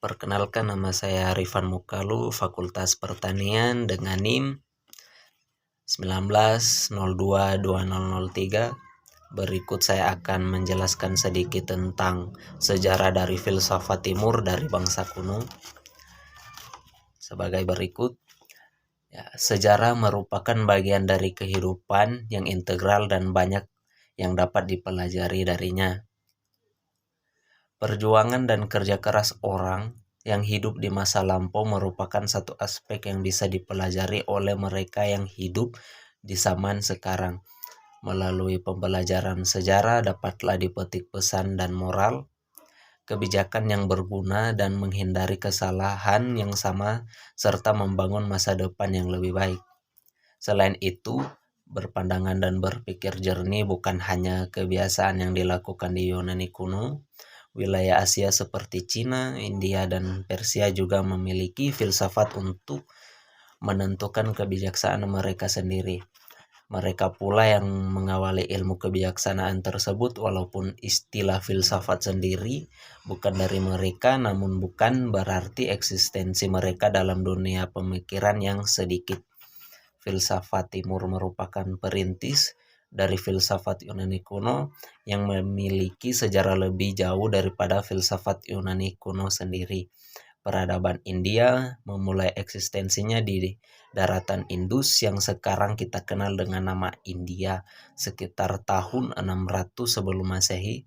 Perkenalkan, nama saya Rifan Mukalu, Fakultas Pertanian dengan NIM 19022003. Berikut saya akan menjelaskan sedikit tentang sejarah dari filsafat timur dari bangsa kuno. Sebagai berikut. Sejarah merupakan bagian dari kehidupan yang integral dan banyak yang dapat dipelajari darinya. Perjuangan dan kerja keras orang yang hidup di masa lampau merupakan satu aspek yang bisa dipelajari oleh mereka yang hidup di zaman sekarang. Melalui pembelajaran sejarah dapatlah dipetik pesan dan moral, kebijakan yang berguna dan menghindari kesalahan yang sama serta membangun masa depan yang lebih baik. Selain itu, berpandangan dan berpikir jernih bukan hanya kebiasaan yang dilakukan di Yunani kuno. Wilayah Asia seperti Cina, India, dan Persia juga memiliki filsafat untuk menentukan kebijaksanaan mereka sendiri. Mereka pula yang mengawali ilmu kebijaksanaan tersebut, walaupun istilah filsafat sendiri bukan dari mereka, namun bukan berarti eksistensi mereka dalam dunia pemikiran yang sedikit. Filsafat timur merupakan perintis dari filsafat Yunani kuno yang memiliki sejarah lebih jauh daripada filsafat Yunani kuno sendiri. Peradaban India memulai eksistensinya di daratan Indus yang sekarang kita kenal dengan nama India sekitar tahun 600 sebelum Masehi.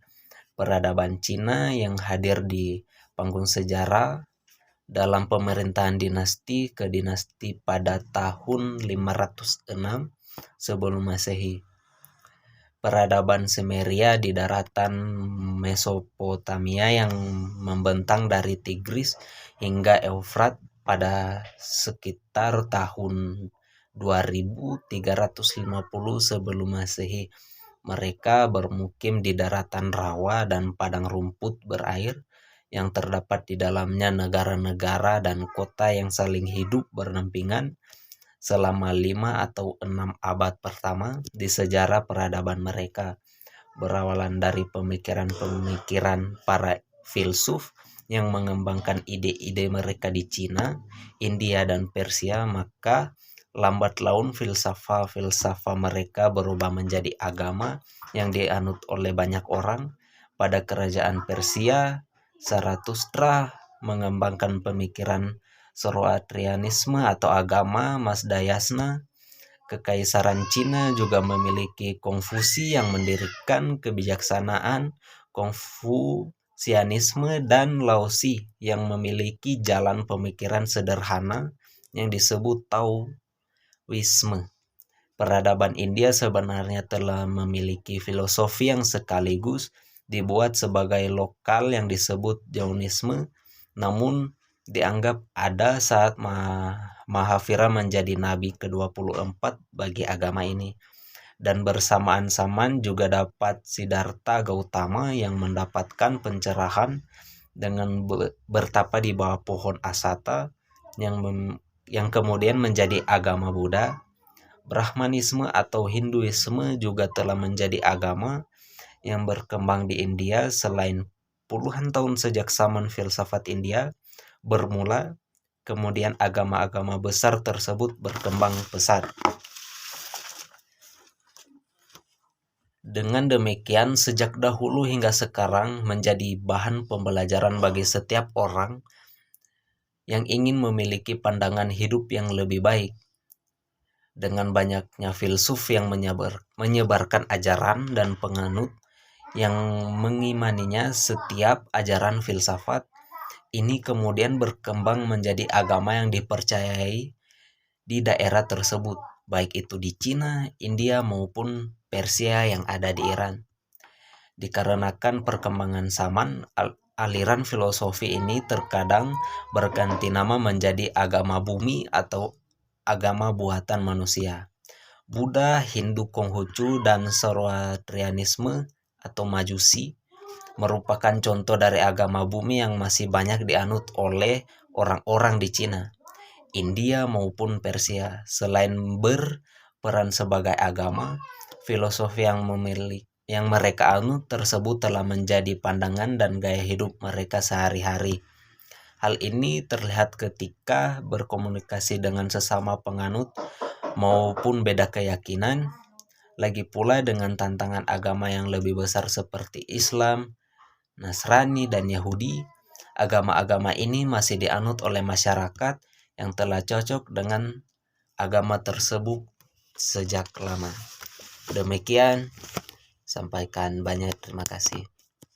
Peradaban Cina yang hadir di panggung sejarah dalam pemerintahan dinasti ke dinasti pada tahun 506 sebelum Masehi. Peradaban Sumeria di daratan Mesopotamia yang membentang dari Tigris hingga Eufrat pada sekitar tahun 2350 sebelum Masehi. Mereka bermukim di daratan rawa dan padang rumput berair yang terdapat di dalamnya negara-negara dan kota yang saling hidup berdampingan selama 5 atau 6 abad pertama di sejarah peradaban mereka. Berawalan dari pemikiran-pemikiran para filsuf yang mengembangkan ide-ide mereka di Cina, India, dan Persia, maka lambat laun filsafat mereka berubah menjadi agama yang dianut oleh banyak orang. Pada kerajaan Persia, Zarathustra mengembangkan pemikiran Zoroastrianisme atau agama Mazdayasna. Kekaisaran Cina juga memiliki Konfusi yang mendirikan kebijaksanaan Konfusianisme dan Laozi yang memiliki jalan pemikiran sederhana yang disebut Taoisme. Peradaban India sebenarnya telah memiliki filosofi yang sekaligus dibuat sebagai lokal yang disebut Jainisme, namun dianggap ada saat Mahavira menjadi nabi ke-24 bagi agama ini. Dan bersamaan-samaan juga dapat Siddhartha Gautama yang mendapatkan pencerahan dengan bertapa di bawah pohon Asata yang kemudian menjadi agama Buddha. Brahmanisme atau Hinduisme juga telah menjadi agama yang berkembang di India selain puluhan tahun sejak zaman filsafat India bermula. Kemudian agama-agama besar tersebut berkembang pesat. Dengan demikian, sejak dahulu hingga sekarang menjadi bahan pembelajaran bagi setiap orang yang ingin memiliki pandangan hidup yang lebih baik. Dengan banyaknya filsuf yang menyebarkan ajaran dan penganut yang mengimaninya, setiap ajaran filsafat ini kemudian berkembang menjadi agama yang dipercayai di daerah tersebut, baik itu di Cina, India, maupun Persia yang ada di Iran. Dikarenakan perkembangan zaman, aliran filosofi ini terkadang berganti nama menjadi agama bumi atau agama buatan manusia. Buddha, Hindu, Konghucu, dan Zoroastrianisme atau Majusi merupakan contoh dari agama bumi yang masih banyak dianut oleh orang-orang di Cina, India, maupun Persia. Selain berperan sebagai agama, filosofi yang mereka anut tersebut telah menjadi pandangan dan gaya hidup mereka sehari-hari. Hal ini terlihat ketika berkomunikasi dengan sesama penganut maupun beda keyakinan, lagi pula dengan tantangan agama yang lebih besar seperti Islam, Nasrani, dan Yahudi. Agama-agama ini masih dianut oleh masyarakat yang telah cocok dengan agama tersebut sejak lama. Demikian, sampaikan banyak terima kasih.